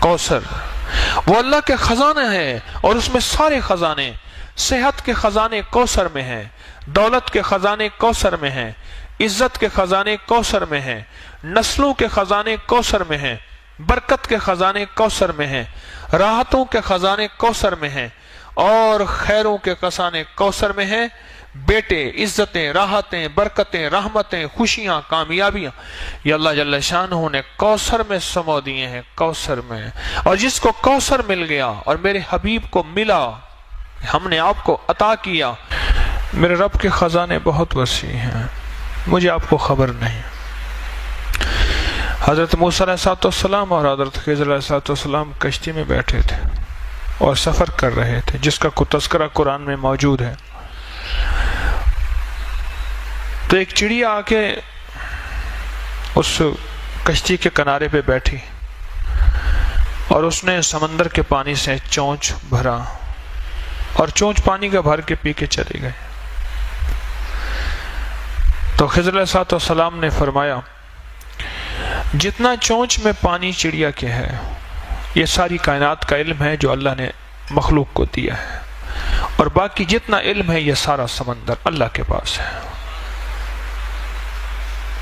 کوثر وہ اللہ کے خزانہ ہے، اور اس میں سارے خزانے، صحت کے خزانے کوثر میں ہیں، دولت کے خزانے کوثر میں ہیں، عزت کے خزانے کوثر میں ہیں، نسلوں کے خزانے کوثر میں ہیں، برکت کے خزانے کوثر میں ہیں، راحتوں کے خزانے کوثر میں ہیں، اور خیروں کے خزانے کوثر میں ہیں۔ بیٹے، عزتیں، راحتیں، برکتیں، رحمتیں، خوشیاں، کامیابیاں یہ اللہ جل شانہ نے کوثر میں سمو دیے ہیں، کوثر میں۔ اور جس کو کوثر مل گیا اور میرے حبیب کو ملا، ہم نے آپ کو عطا کیا، میرے رب کے خزانے بہت وسیع ہیں، مجھے آپ کو خبر نہیں۔ حضرت موسیٰ علیہ السلام اور حضرت خضر علیہ السلام کشتی میں بیٹھے تھے اور سفر کر رہے تھے، جس کا کوئی تذکرہ قرآن میں موجود ہے۔ تو ایک چڑیا آ کے اس کشتی کے کنارے پہ بیٹھی اور اس نے سمندر کے پانی سے چونچ بھرا، اور چونچ پانی کا بھر کے پی کے چلی گئی۔ تو خضر علیہ السلام نے فرمایا، جتنا چونچ میں پانی چڑیا کے ہے، یہ ساری کائنات کا علم ہے جو اللہ نے مخلوق کو دیا ہے، اور باقی جتنا علم ہے یہ سارا سمندر اللہ کے پاس ہے۔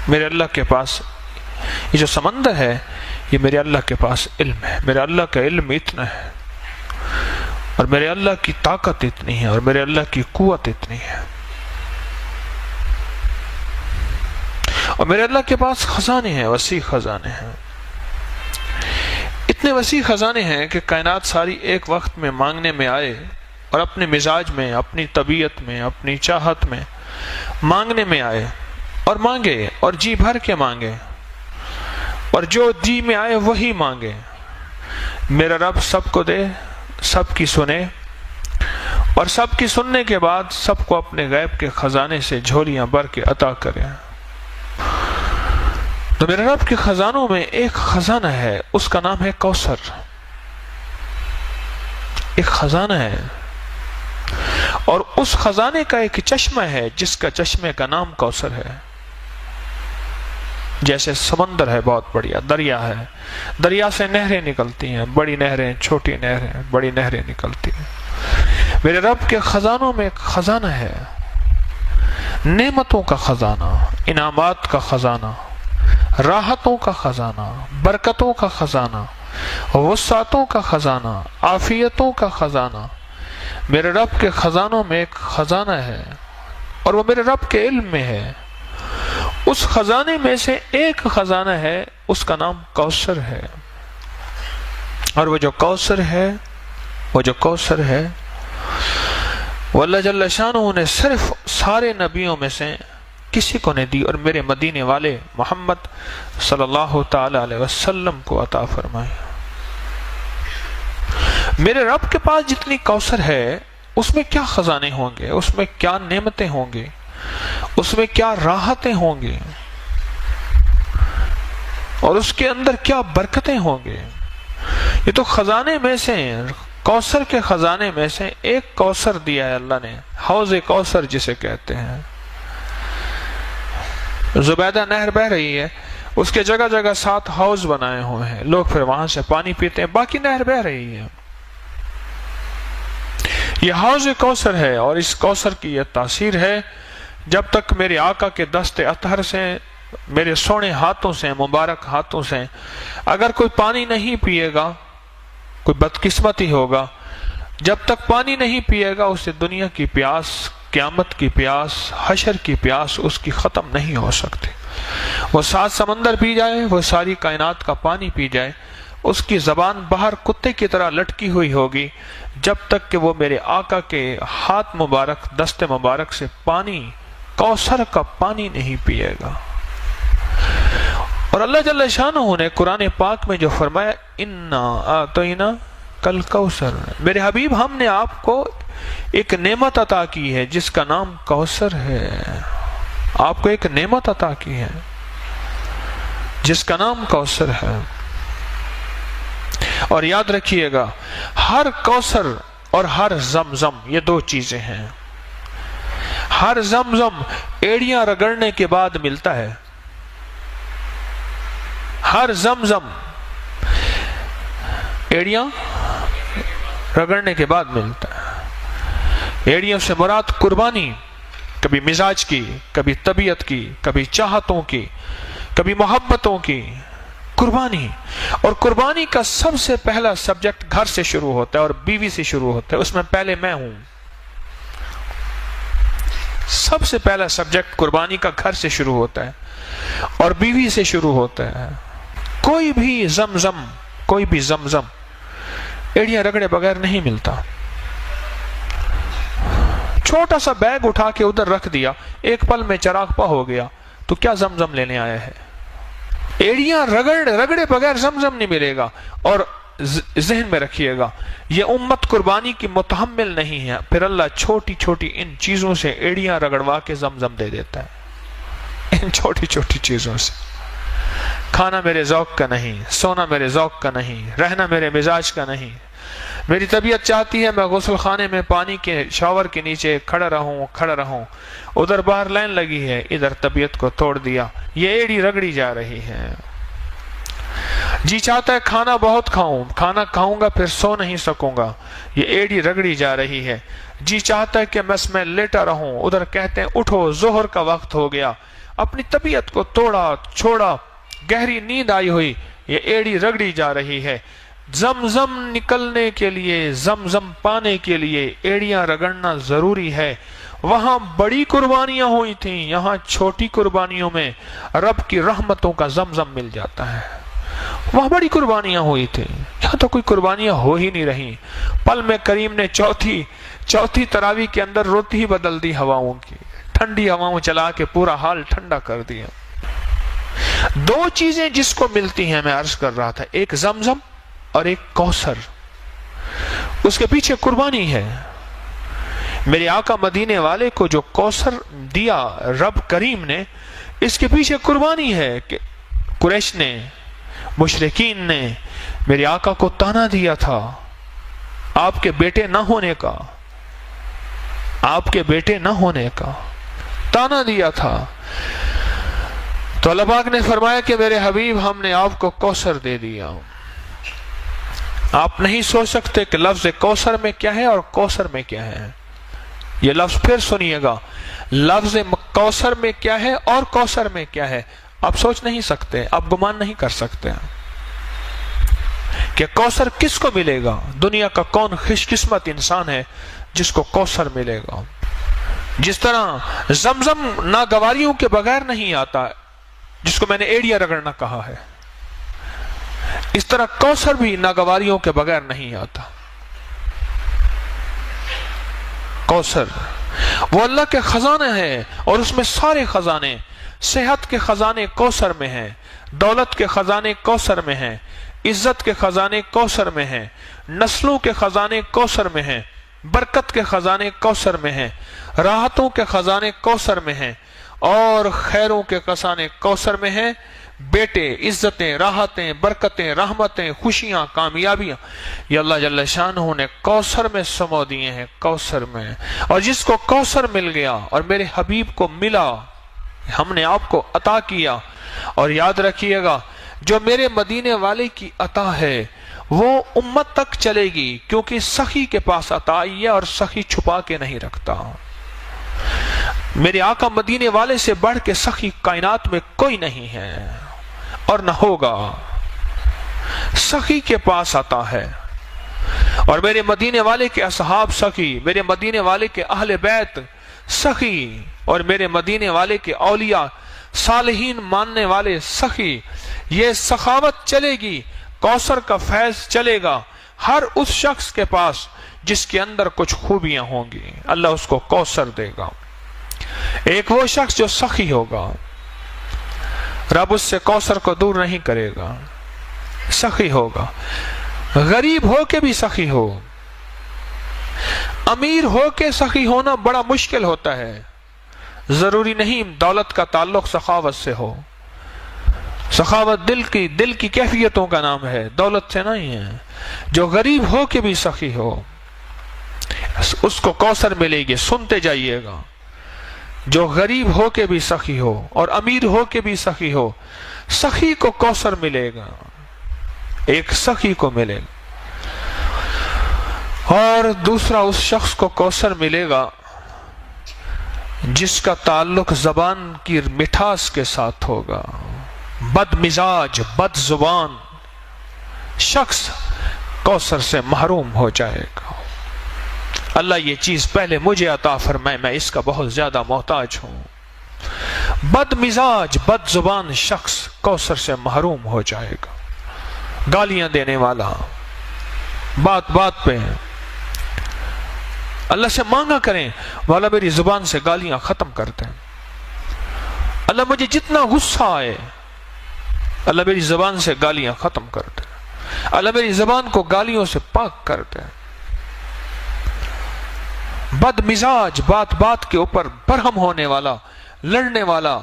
میرے اللہ کے پاس یہ جو سمندر ہے، یہ میرے اللہ کے پاس علم ہے، میرے اللہ کا علم اتنا ہے، اور میرے اللہ کی طاقت اتنی ہے، اور میرے اللہ کی قوت اتنی ہے، اور میرے اللہ کے پاس خزانے ہیں، وسیع خزانے ہیں، اتنے وسیع خزانے ہیں کہ کائنات ساری ایک وقت میں مانگنے میں آئے، اور اپنے مزاج میں، اپنی طبیعت میں، اپنی چاہت میں مانگنے میں آئے، اور مانگے، اور جی بھر کے مانگے، اور جو جی میں آئے وہی مانگے۔ میرا رب سب کو دے، سب کی سنے، اور سب کی سننے کے بعد سب کو اپنے غیب کے خزانے سے جھولیاں بھر کے عطا کرے۔ تو میرے رب کے خزانوں میں ایک خزانہ ہے، اس کا نام ہے کوثر۔ ایک خزانہ ہے، اور اس خزانے کا ایک چشمہ ہے جس کا چشمے کا نام کوثر ہے۔ جیسے سمندر ہے بہت بڑیا، دریا ہے، دریا سے نہریں نکلتی ہیں، بڑی نہریں، چھوٹی نہریں، بڑی نہریں نکلتی ہیں۔ میرے رب کے خزانوں میں ایک خزانہ ہے، نعمتوں کا خزانہ، انعامات کا خزانہ، راحتوں کا خزانہ، برکتوں کا خزانہ، وسعتوں کا خزانہ، عافیتوں کا خزانہ۔ میرے رب کے خزانوں میں ایک خزانہ ہے، اور وہ میرے رب کے علم میں ہے۔ اس خزانے میں سے ایک خزانہ ہے، اس کا نام کوثر ہے، اور وہ جو کوثر ہے، وہ اللہ جل شانہ نے صرف سارے نبیوں میں سے کسی کو نہیں دی، اور میرے مدینے والے محمد صلی اللہ تعالی علیہ وسلم کو عطا فرمائے۔ میرے رب کے پاس جتنی کوثر ہے، اس میں کیا خزانے ہوں گے، اس میں کیا نعمتیں ہوں گے، اس میں کیا راحتیں ہوں گے، اور اس کے اندر کیا برکتیں ہوں گے۔ یہ تو خزانے میں سے، کوثر کے خزانے میں سے ایک کوثر دیا ہے اللہ نے، حوض کوثر جسے کہتے ہیں۔ زبیدہ نہر بہ رہی ہے، اس کے جگہ جگہ 7 حوض بنائے ہوئے ہیں، لوگ پھر وہاں سے پانی پیتے ہیں، باقی نہر بہ رہی ہے۔ یہ حوض کوثر ہے، اور اس کوثر کی یہ تاثیر ہے، جب تک میرے آقا کے دست اطہر سے، میرے سونے ہاتھوں سے، مبارک ہاتھوں سے اگر کوئی پانی نہیں پیے گا، کوئی بدقسمتی ہوگا، جب تک پانی نہیں پیے گا، اسے دنیا کی پیاس، قیامت کی پیاس، حشر کی پیاس اس کی ختم نہیں ہو سکتی۔ وہ 7 سمندر پی جائے، وہ ساری کائنات کا پانی پی جائے، اس کی زبان باہر کتے کی طرح لٹکی ہوئی ہوگی، جب تک کہ وہ میرے آقا کے ہاتھ مبارک، دست مبارک سے پانی، کوثر کا پانی نہیں پیے گا۔ اور اللہ جل شانہ نے قرآن پاک میں جو فرمایا، اِنَّا آتَيْنَا کَالْکَوْثَرَ، میرے حبیب ہم نے آپ کو ایک نعمت عطا کی ہے جس کا نام کوثر ہے۔ آپ کو ایک نعمت عطا کی ہے جس کا نام کوثر ہے۔ اور یاد رکھیے گا، ہر کوثر اور ہر زمزم یہ 2 چیزیں ہیں۔ ہر زمزم ایڑیاں رگڑنے کے بعد ملتا ہے، ہر زمزم ایڑیاں رگڑنے کے بعد ملتا ہے۔ ایڑیوں سے مراد قربانی، کبھی مزاج کی، کبھی طبیعت کی، کبھی چاہتوں کی، کبھی محبتوں کی قربانی۔ اور قربانی کا سب سے پہلا سبجیکٹ گھر سے شروع ہوتا ہے اور بیوی سے شروع ہوتا ہے، اس میں پہلے میں ہوں۔ سب سے پہلا سبجیکٹ قربانی کا گھر سے شروع ہوتا ہے اور بیوی سے شروع ہوتا ہے۔ کوئی بھی زمزم ایڑیاں رگڑے بغیر نہیں ملتا۔ چھوٹا سا بیگ اٹھا کے ادھر رکھ دیا، ایک پل میں چراغ پا ہو گیا، تو کیا زمزم لینے آیا ہے؟ ایڑیاں رگڑے بغیر زمزم نہیں ملے گا۔ اور ذہن میں رکھیے گا، یہ امت قربانی کی متحمل نہیں ہے، پھر اللہ چھوٹی چھوٹی ان چیزوں سے ایڑیاں رگڑوا کے زمزم دے دیتا ہے۔ ان چھوٹی چھوٹی چیزوں سے۔ کھانا میرے ذوق کا نہیں، سونا میرے ذوق کا نہیں، رہنا میرے مزاج کا نہیں۔ میری طبیعت چاہتی ہے میں غسل خانے میں پانی کے شاور کے نیچے کھڑا رہوں، ادھر باہر لائن لگی ہے، ادھر طبیعت کو توڑ دیا، یہ ایڑی رگڑی جا رہی ہے۔ جی چاہتا ہے کھانا بہت کھانا کھاؤں گا پھر سو نہیں سکوں گا، یہ ایڑی رگڑی جا رہی ہے۔ جی چاہتا ہے کہ بس میں لیٹا رہوں، ادھر کہتے ہیں اٹھو ظہر کا وقت ہو گیا، اپنی طبیعت کو توڑا چھوڑا، گہری نیند آئی ہوئی، یہ ایڑی رگڑی جا رہی ہے۔ زمزم نکلنے کے لیے، زمزم پانے کے لیے ایڑیاں رگڑنا ضروری ہے۔ وہاں بڑی قربانیاں ہوئی تھیں، یہاں چھوٹی قربانیوں میں رب کی رحمتوں کا زمزم مل جاتا ہے۔ وہاں بڑی قربانیاں ہوئی تھیں، یہاں تو کوئی قربانیاں ہو ہی نہیں رہی۔ پل میں کریم نے چوتھی تراویح کے اندر روتی ہی بدل دی ہواؤں کی، ٹھنڈی ہواؤں چلا کے پورا حال ٹھنڈا کر دیا۔ دو چیزیں جس کو ملتی ہیں میں عرض کر رہا تھا، ایک زمزم اور ایک کوثر، اس کے پیچھے قربانی ہے۔ میرے آقا مدینے والے کو جو کوثر دیا رب کریم نے، اس کے پیچھے قربانی ہے کہ قریش نے، مشرکین نے میرے آقا کو تانا دیا تھا آپ کے بیٹے نہ ہونے کا، تانا دیا تھا۔ تو اللہ پاک نے فرمایا کہ میرے حبیب ہم نے آپ کو کوثر دے دیا۔ آپ نہیں سوچ سکتے کہ لفظ کوثر میں کیا ہے اور کوثر میں کیا ہے۔ یہ لفظ پھر سنیے گا، لفظ کوثر میں کیا ہے اور کوثر میں کیا ہے۔ آپ سوچ نہیں سکتے، آپ گمان نہیں کر سکتے کہ کوثر کس کو ملے گا۔ دنیا کا کون خوش قسمت انسان ہے جس کو کوثر ملے گا۔ جس طرح زمزم ناگواریوں کے بغیر نہیں آتا، جس کو میں نے ایڑیاں رگڑنا کہا ہے، اس طرح کوثر بھی ناگواریوں کے بغیر نہیں آتا۔ کوثر وہ اللہ کے خزانے ہیں، اور اس میں سارے خزانے، صحت کے خزانے کوثر میں ہیں، دولت کے خزانے کوثر میں ہیں، عزت کے خزانے کوثر میں ہیں، نسلوں کے خزانے کوثر میں ہیں، برکت کے خزانے کوثر میں ہیں، راحتوں کے خزانے کوثر میں ہیں، اور خیروں کے خزانے کوثر میں ہیں۔ بیٹے، عزتیں، راحتیں، برکتیں، رحمتیں، خوشیاں، کامیابیاں، یہ اللہ جل شانہ نے کوثر میں سمو دیے ہیں، کوثر میں۔ اور جس کو کوثر مل گیا اور میرے حبیب کو ملا، ہم نے آپ کو عطا کیا۔ اور یاد رکھیے گا، جو میرے مدینے والے کی عطا ہے وہ امت تک چلے گی، کیونکہ سخی کے پاس عطا آئی ہے اور سخی چھپا کے نہیں رکھتا۔ میرے آقا مدینے والے سے بڑھ کے سخی کائنات میں کوئی نہیں ہے اور نہ ہوگا۔ سخی کے پاس عطا ہے، اور میرے مدینے والے کے اصحاب سخی، میرے مدینے والے کے اہل بیت سخی، اور میرے مدینے والے کے اولیاء صالحین ماننے والے سخی۔ یہ سخاوت چلے گی، کوثر کا فیض چلے گا ہر اس شخص کے پاس جس کے اندر کچھ خوبیاں ہوں گی، اللہ اس کو کوثر دے گا۔ ایک وہ شخص جو سخی ہوگا، رب اس سے کوثر کو دور نہیں کرے گا، سخی ہوگا۔ غریب ہو کے بھی سخی ہو، امیر ہو کے سخی ہونا بڑا مشکل ہوتا ہے۔ ضروری نہیں دولت کا تعلق سخاوت سے ہو، سخاوت دل کی کیفیتوں کا نام ہے، دولت سے نہیں ہے۔ جو غریب ہو کے بھی سخی ہو اس کو کوثر ملے گی، سنتے جائیے گا۔ جو غریب ہو کے بھی سخی ہو اور امیر ہو کے بھی سخی ہو، سخی کو کوثر ملے گا، ایک سخی کو ملے گا۔ اور دوسرا اس شخص کو کوثر ملے گا جس کا تعلق زبان کی مٹھاس کے ساتھ ہوگا. بد مزاج، بد زبان شخص کوثر سے محروم ہو جائے گا. اللہ یہ چیز پہلے مجھے عطا فرمائے، میں اس کا بہت زیادہ محتاج ہوں. بد مزاج، بد زبان شخص کوثر سے محروم ہو جائے گا. گالیاں دینے والا، بات بات پہ اللہ سے مانگا کریں، والا میری زبان سے گالیاں ختم کر دیں. اللہ مجھے جتنا غصہ آئے، اللہ میری زبان سے گالیاں ختم کر دے. اللہ میری زبان کو گالیوں سے پاک کر دے. بد مزاج، بات بات کے اوپر برہم ہونے والا، لڑنے والا،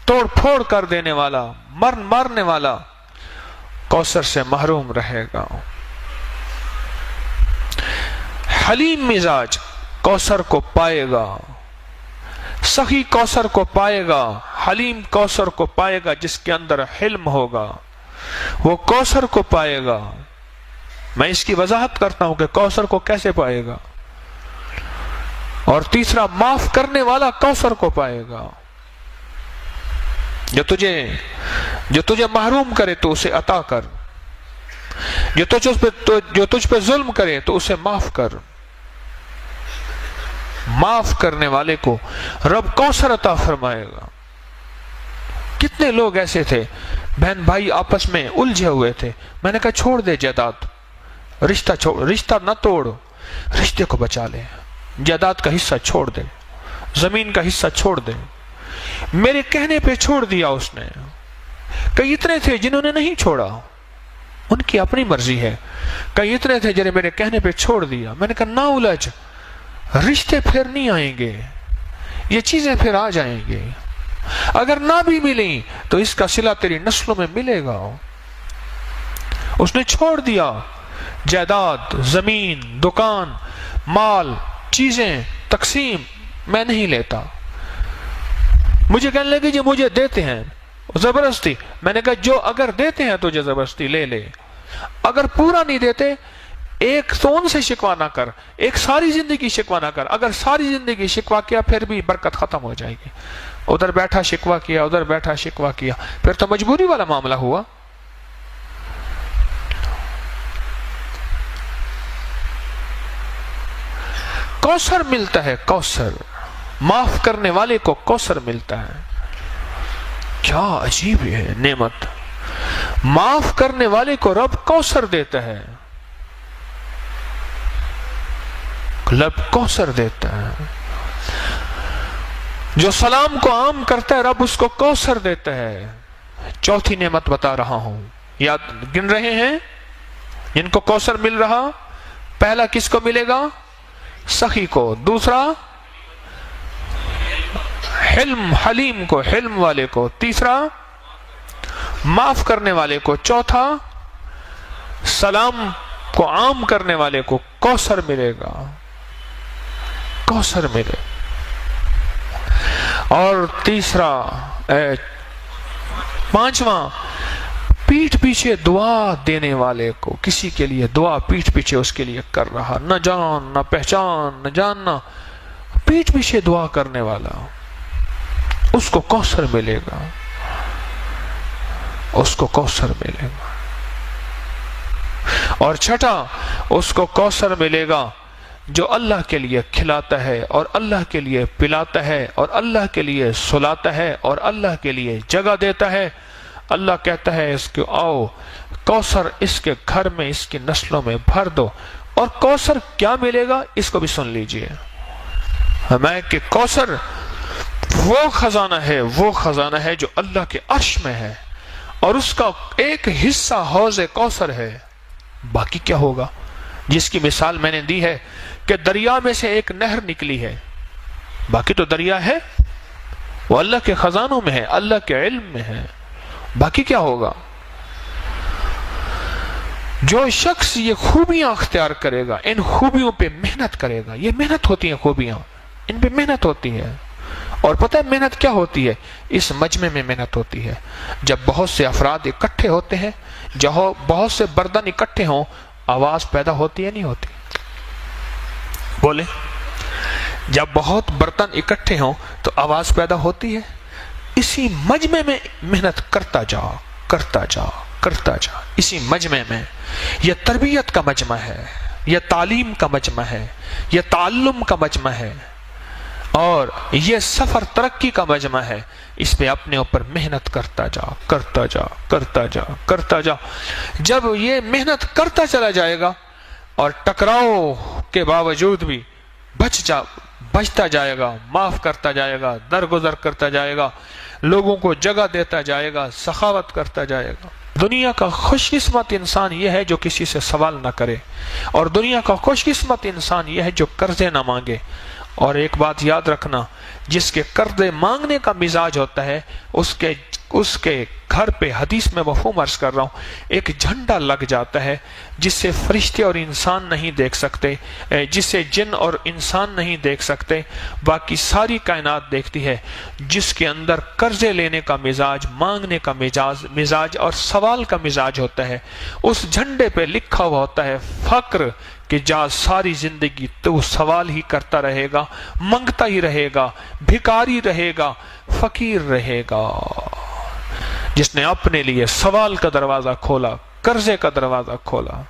توڑ پھوڑ کر دینے والا، مارنے والا کوثر سے محروم رہے گا. حلیم مزاج کوثر کو پائے گا. سخی کوثر کو پائے گا. حلیم کوثر کو پائے گا جس کے اندر حلم ہوگا، وہ کوثر کو پائے گا. میں اس کی وضاحت کرتا ہوں کہ کوثر کو کیسے پائے گا. اور تیسرا، معاف کرنے والا کوثر کو پائے گا. جو تجھے محروم کرے تو اسے عطا کر. جو تجھ پہ ظلم کرے تو اسے معاف کر. معاف کرنے والے کو رب کوثر عطا فرمائے گا. کتنے لوگ ایسے تھے، بہن بھائی آپس میں الجھے ہوئے تھے، میں نے کہا چھوڑ دے جائیداد، رشتہ نہ توڑ، رشتے کو بچا لے. جائیداد کا حصہ چھوڑ دے، زمین کا حصہ چھوڑ دے. میرے کہنے پہ چھوڑ دیا اس نے. کئی اتنے تھے جنہوں نے نہیں چھوڑا، ان کی اپنی مرضی ہے. کئی اتنے تھے جنہیں میرے کہنے پہ چھوڑ دیا. میں نے کہا نہ الجھ، رشتے پھر نہیں آئیں گے، یہ چیزیں پھر آ جائیں گے. اگر نہ بھی ملیں تو اس کا صلہ تیری نسلوں میں ملے گا. اس نے چھوڑ دیا جائیداد، زمین، دکان، مال، چیزیں، تقسیم. میں نہیں لیتا. مجھے کہنے لگے جی مجھے دیتے ہیں زبردستی. میں نے کہا جو اگر دیتے ہیں تجھے زبردستی لے لے، اگر پورا نہیں دیتے ایک تو ان سے شکوا نہ کر، ایک ساری زندگی شکوا نہ کر. اگر ساری زندگی شکوا کیا پھر بھی برکت ختم ہو جائے گی. ادھر بیٹھا شکوا کیا، ادھر بیٹھا شکوا کیا، پھر تو مجبوری والا معاملہ ہوا. کوثر ملتا ہے، کوثر معاف کرنے والے کو کوثر ملتا ہے. کیا عجیب ہے نعمت. معاف کرنے والے کو رب کوثر دیتا ہے، رب کوثر دیتا ہے. جو سلام کو عام کرتا ہے رب اس کو کوثر دیتا ہے. چوتھی نعمت بتا رہا ہوں، یاد گن رہے ہیں جن کو کوثر مل رہا. پہلا کس کو ملے گا؟ سخی کو. دوسرا حلم، حلیم کو، حلم والے کو. تیسرا معاف کرنے والے کو. چوتھا سلام کو عام کرنے والے کو کوثر ملے گا، کوثر ملے. اور تیسرا پانچواں، پیٹھ پیچھے دعا دینے والے کو. کسی کے لیے دعا پیٹھ پیچھے اس کے لیے کر رہا، نہ جان نہ پہچان نہ جاننا، پیٹھ پیچھے دعا کرنے والا، اس کو کوثر ملے گا، اس کو کوثر ملے گا. اور چھٹا، اس کو کوثر ملے گا جو اللہ کے لیے کھلاتا ہے اور اللہ کے لیے پلاتا ہے اور اللہ کے لیے سلاتا ہے اور اللہ کے لیے جگہ دیتا ہے. اللہ کہتا ہے اس کو آؤ کوثر اس کے گھر میں، اس کی نسلوں میں بھر دو. اور کوثر کیا ملے گا اس کو بھی سن لیجئے. ہمیں کہ کوثر وہ خزانہ ہے جو اللہ کے عرش میں ہے، اور اس کا ایک حصہ حوض کوثر ہے. باقی کیا ہوگا؟ جس کی مثال میں نے دی ہے کہ دریا میں سے ایک نہر نکلی ہے، باقی تو دریا ہے، وہ اللہ کے خزانوں میں ہے، اللہ کے علم میں ہے. باقی کیا ہوگا؟ جو شخص یہ خوبیاں اختیار کرے گا، ان خوبیوں پہ محنت کرے گا. یہ محنت ہوتی ہیں خوبیاں، ان پہ محنت ہوتی ہے. اور پتہ ہے محنت کیا ہوتی ہے؟ اس مجمع میں محنت ہوتی ہے. جب بہت سے افراد اکٹھے ہوتے ہیں، جہاں بہت سے بردن اکٹھے ہوں، آواز پیدا ہوتی ہے نہیں ہوتی؟ بولے جب بہت برتن اکٹھے ہوں تو آواز پیدا ہوتی ہے. اسی مجمع میں محنت کرتا جا کرتا جا کرتا جا. اسی مجمع میں یہ تربیت کا مجمع ہے، یہ تعلیم کا مجمع ہے، یہ تعلم کا مجمع ہے، اور یہ سفر ترقی کا مجمع ہے. اس پہ اپنے اوپر محنت کرتا جا کرتا جا کرتا جا کرتا جا. جب یہ محنت کرتا چلا جائے گا اور ٹکراؤ کے باوجود بھی بچتا جائے گا، معاف کرتا جائے گا، درگزر کرتا جائے گا، لوگوں کو جگہ دیتا جائے گا، سخاوت کرتا جائے گا. دنیا کا خوش قسمت انسان یہ ہے جو کسی سے سوال نہ کرے، اور دنیا کا خوش قسمت انسان یہ ہے جو قرضے نہ مانگے. اور ایک بات یاد رکھنا، جس کے قرضے مانگنے کا مزاج ہوتا ہے اس کے گھر پہ، حدیث میں مفہوم عرض کر رہا ہوں، ایک جھنڈا لگ جاتا ہے جس سے فرشتے اور انسان نہیں دیکھ سکتے، جس سے جن اور انسان نہیں دیکھ سکتے، باقی ساری کائنات دیکھتی ہے. جس کے اندر قرضے لینے کا مزاج، مانگنے کا مزاج اور سوال کا مزاج ہوتا ہے، اس جھنڈے پہ لکھا ہوا ہوتا ہے فقر، کہ جا ساری زندگی تو سوال ہی کرتا رہے گا، منگتا ہی رہے گا، بھکاری رہے گا، فقیر رہے گا. جس نے اپنے لیے سوال کا دروازہ کھولا، قرضے کا دروازہ کھولا.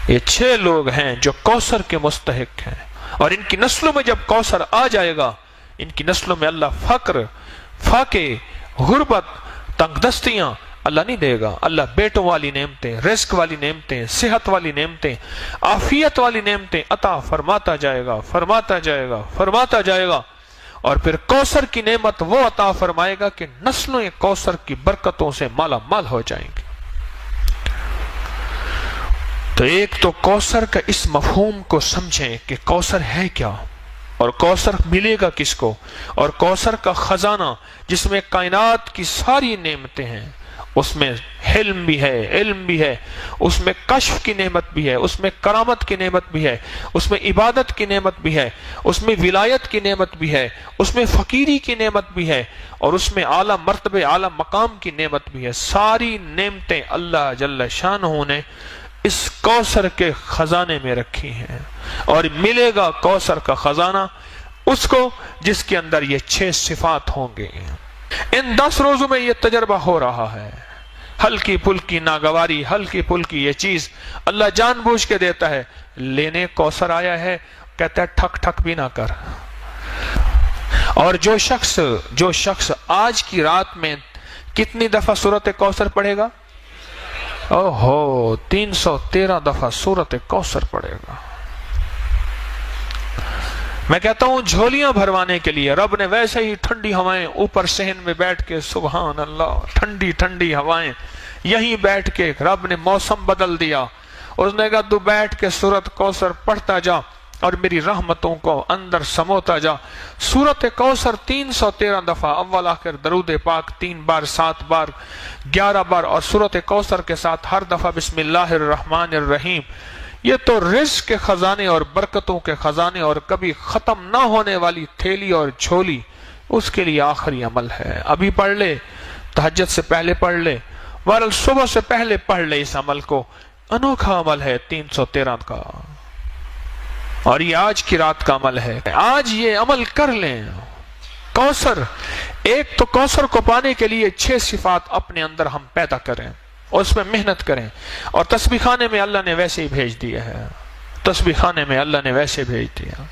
یہ 6 لوگ ہیں جو کوثر کے مستحق ہیں، اور ان کی نسلوں میں جب کوثر آ جائے گا، ان کی نسلوں میں اللہ فقر، فاقے، غربت، تنگ دستیاں اللہ نہیں دے گا. اللہ بیٹوں والی نعمتیں، رزق والی نعمتیں، صحت والی نعمتیں، عافیت والی نعمتیں عطا فرماتا جائے گا، فرماتا جائے گا، فرماتا جائے گا. اور پھر کوثر کی نعمت وہ عطا فرمائے گا کہ نسلوں کوثر کی برکتوں سے مالا مال ہو جائیں گے. تو ایک تو کوثر کا اس مفہوم کو سمجھیں کہ کوثر ہے کیا، اور کوثر ملے گا کس کو، اور کوثر کا خزانہ جس میں کائنات کی ساری نعمتیں ہیں، اس میں حلم بھی ہے، علم بھی ہے، اس میں کشف کی نعمت بھی ہے، اس میں کرامت کی نعمت بھی ہے، اس میں عبادت کی نعمت بھی ہے، اس میں ولایت کی نعمت بھی ہے، اس میں فقیری کی نعمت بھی ہے، اور اس میں اعلیٰ مرتبے، اعلیٰ مقام کی نعمت بھی ہے. ساری نعمتیں اللہ جل شانہ نے اس کوثر کے خزانے میں رکھی ہیں. اور ملے گا کوثر کا خزانہ اس کو جس کے اندر یہ 6 صفات ہوں گے. ان 10 روزوں میں یہ تجربہ ہو رہا ہے. ہلکی پھلکی ناگواری، ہلکی پھلکی یہ چیز اللہ جان بوجھ کے دیتا ہے. لینے کوثر آیا ہے، کہتا ہے ٹھک ٹھک بھی نہ کر. اور جو شخص آج کی رات میں کتنی دفعہ سورۃ کوثر پڑھے گا؟ 313 دفعہ سورۃ کوثر پڑھے گا. میں کہتا ہوں جھولیاں بھروانے کے لیے رب نے ویسے ہی ٹھنڈی ہوائیں اوپر صحن میں بیٹھ کے، سبحان اللہ، ٹھنڈی ٹھنڈی ہوائیں، یہیں بیٹھ کے رب نے موسم بدل دیا. اس نے کہا تو بیٹھ کے سورۃ کوثر پڑھتا جا اور میری رحمتوں کو اندر سموتا جا. سورۃ کوثر 313 دفعہ، اول آخر درود پاک 3 بار، 7 بار، 11 بار، اور سورۃ کوثر کے ساتھ ہر دفعہ بسم اللہ الرحمن الرحیم. یہ تو رزق کے خزانے اور برکتوں کے خزانے اور کبھی ختم نہ ہونے والی تھیلی اور جھولی، اس کے لیے آخری عمل ہے. ابھی پڑھ لے، تہجد سے پہلے پڑھ لے، بہرحال صبح سے پہلے پڑھ لے. اس عمل کو انوکھا عمل ہے 313 کا، اور یہ آج کی رات کا عمل ہے. آج یہ عمل کر لیں. کوثر، ایک تو کوثر کو پانے کے لیے 6 صفات اپنے اندر ہم پیدا کریں اور اس میں محنت کریں. اور تسبیح خانے میں اللہ نے ویسے ہی بھیج دیا ہے، تسبیح خانے میں اللہ نے ویسے بھیج دیا،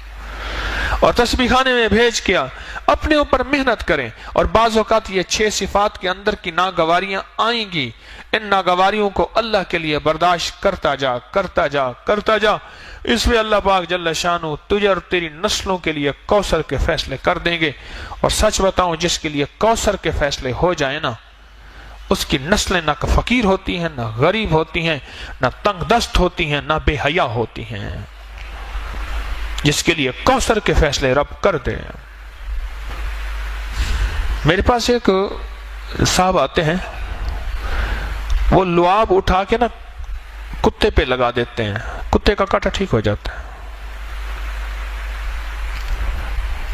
اور تسبیح خانے میں بھیج کیا اپنے اوپر محنت کریں. اور بعض اوقات یہ 6 صفات کے اندر کی ناگواریاں آئیں گی، ان ناگواریوں کو اللہ کے لیے برداشت کرتا جا کرتا جا کرتا جا. اس میں اللہ پاک جل شانہ تجھے اور تیری نسلوں کے لیے کوثر کے فیصلے کر دیں گے. اور سچ بتاؤں، جس کے لیے کوثر کے فیصلے ہو جائیں نا، اس کی نسلیں نہ فقیر ہوتی ہیں، نہ غریب ہوتی ہیں، نہ تنگ دست ہوتی ہیں، نہ بے حیا ہوتی ہیں. جس کے لیے کوثر کے فیصلے رب کر دے. میرے پاس ایک صاحب آتے ہیں، وہ لعاب اٹھا کے نا کتے پہ لگا دیتے ہیں، کتے کا کاٹا ٹھیک ہو جاتا ہے.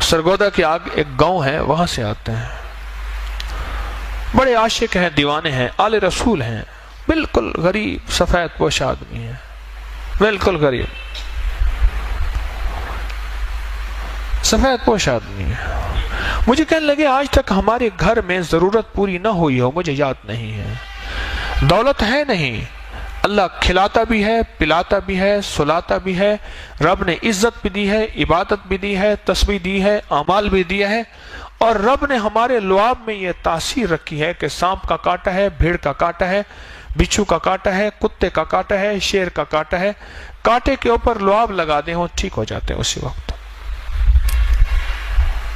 سرگودا کے آگ ایک گاؤں ہے، وہاں سے آتے ہیں. بڑے عاشق ہیں، دیوانے ہیں، آل رسول ہیں، بالکل غریب سفید پوش آدمی ہیں، بالکل غریب. سفید پوش آدمی ہے. مجھے کہنے لگے آج تک ہمارے گھر میں ضرورت پوری نہ ہوئی ہو مجھے یاد نہیں ہے. دولت ہے نہیں، اللہ کھلاتا بھی ہے، پلاتا بھی ہے، سلاتا بھی ہے. رب نے عزت بھی دی ہے، عبادت بھی دی ہے، تسبیح دی ہے، اعمال بھی دیا ہے. اور رب نے ہمارے لعاب میں یہ تاثیر رکھی ہے کہ سانپ کا کاٹا ہے، بھیڑ کا کاٹا ہے، بچھو کا کاٹا ہے، کتے کا کاٹا ہے، شیر کا کاٹا ہے، کاٹے کے اوپر لعاب لگا دیں وہ ٹھیک ہو جاتے ہیں اسی وقت.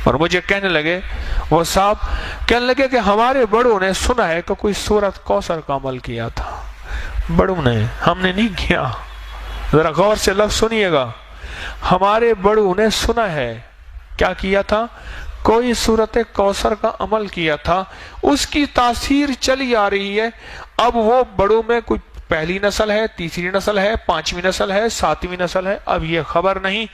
اور مجھے کہنے لگے وہ صاحب کہنے لگے کہ ہمارے بڑوں نے سنا ہے کہ کوئی سورۃ کوثر کا عمل کیا تھا. بڑوں نے، ہم نے نہیں کیا. ذرا غور سے لفظ سنیے گا. ہمارے بڑوں نے سنا ہے کیا کیا تھا، کوئی سورۃ کوثر کا عمل کیا تھا، اس کی تاثیر چلی آ رہی ہے. اب وہ بڑوں میں کوئی پہلی نسل ہے، تیسری نسل ہے، پانچویں نسل ہے، ساتویں نسل ہے، اب یہ خبر نہیں،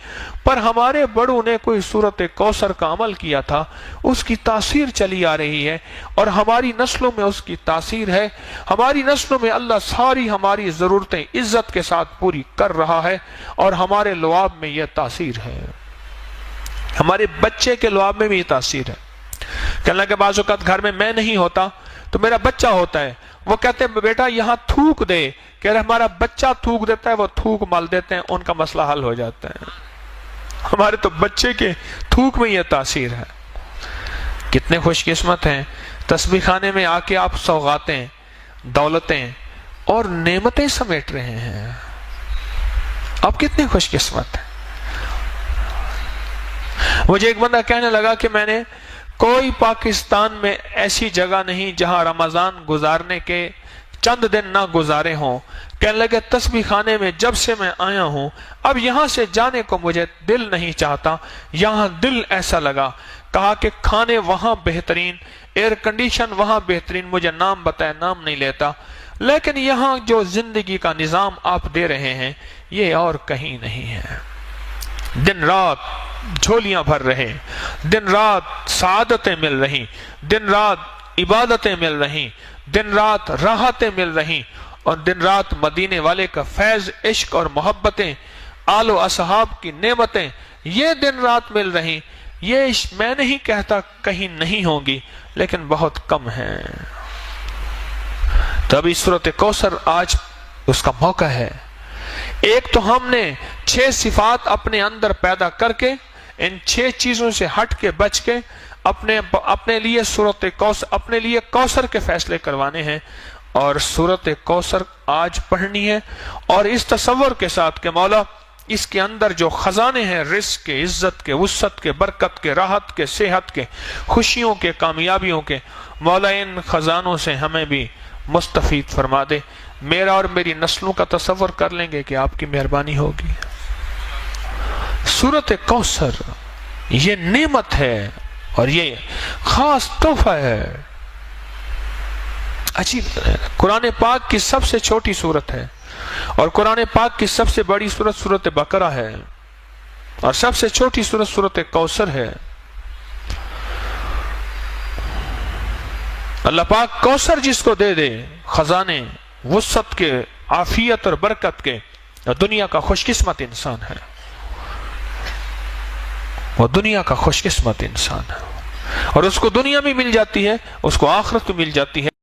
پر ہمارے بڑوں نے کوئی سورۃ کوثر کا عمل کیا تھا، اس کی تاثیر چلی آ رہی ہے اور ہماری نسلوں میں اس کی تاثیر ہے. ہماری نسلوں میں اللہ ساری ہماری ضرورتیں عزت کے ساتھ پوری کر رہا ہے اور ہمارے لعاب میں یہ تاثیر ہے. ہمارے بچے کے لعاب میں بھی یہ تاثیر ہے. کہنے لگے بعض اوقات گھر میں میں نہیں ہوتا تو میرا بچہ ہوتا ہے، وہ کہتے ہیں بیٹا یہاں تھوک دے، کہہ رہے ہمارا بچہ تھوک دیتا ہے، وہ تھوک مال دیتے ہیں، ان کا مسئلہ حل ہو جاتا ہے. ہمارے تو بچے کے تھوک میں یہ تاثیر ہے. کتنے خوش قسمت ہیں، تسبیح خانے میں آ کے آپ سوغاتیں، دولتیں اور نعمتیں سمیٹ رہے ہیں. آپ کتنے خوش قسمت ہیں. مجھے ایک بندہ کہنے لگا کہ میں نے کوئی پاکستان میں ایسی جگہ نہیں جہاں رمضان گزارنے کے چند دن نہ گزارے ہوں. کہنے لگے تسبیح خانے میں جب سے میں آیا ہوں اب یہاں سے جانے کو مجھے دل نہیں چاہتا. یہاں دل ایسا لگا. کہا کہ کھانے وہاں بہترین، ایئر کنڈیشن وہاں بہترین، مجھے نام بتائے نام نہیں لیتا، لیکن یہاں جو زندگی کا نظام آپ دے رہے ہیں یہ اور کہیں نہیں ہے. دن رات جھولیاں بھر رہے، دن رات سعادتیں مل رہی، دن رات عبادتیں مل رہی، دن رات راحتیں مل رہی، اور دن رات مدینے والے کا فیض، عشق اور محبتیں، آل و اصحاب کی نعمتیں یہ دن رات مل رہی. یہ میں نہیں کہتا کہیں نہیں ہوں گی لیکن بہت کم ہیں. تبھی سورۃ کوثر آج اس کا موقع ہے. ایک تو ہم نے 6 صفات اپنے اندر پیدا کر کے ان 6 چیزوں سے ہٹ کے بچ کے اپنے لیے سورۃ کوثر، اپنے لیے کوثر کے فیصلے کروانے ہیں اور سورۃ کوثر آج پڑھنی ہے. اور اس تصور کے ساتھ کہ مولا اس کے اندر جو خزانے ہیں رزق کے، عزت کے، وسعت کے، برکت کے، راحت کے، صحت کے، خوشیوں کے، کامیابیوں کے، مولا ان خزانوں سے ہمیں بھی مستفید فرما دے. میرا اور میری نسلوں کا تصور کر لیں گے کہ آپ کی مہربانی ہوگی. سورۃ کوثر یہ نعمت ہے اور یہ خاص تحفہ ہے. عجیب ہے. قرآن پاک کی سب سے چھوٹی سورت ہے اور قرآن پاک کی سب سے بڑی سورت سورۃ بقرہ ہے اور سب سے چھوٹی سورت سورۃ کوثر ہے. اللہ پاک کوثر جس کو دے دے، خزانے وسعت کے، عافیت اور برکت کے، دنیا کا خوش قسمت انسان ہے. وہ دنیا کا خوش قسمت انسان ہے اور اس کو دنیا بھی مل جاتی ہے، اس کو آخرت بھی مل جاتی ہے.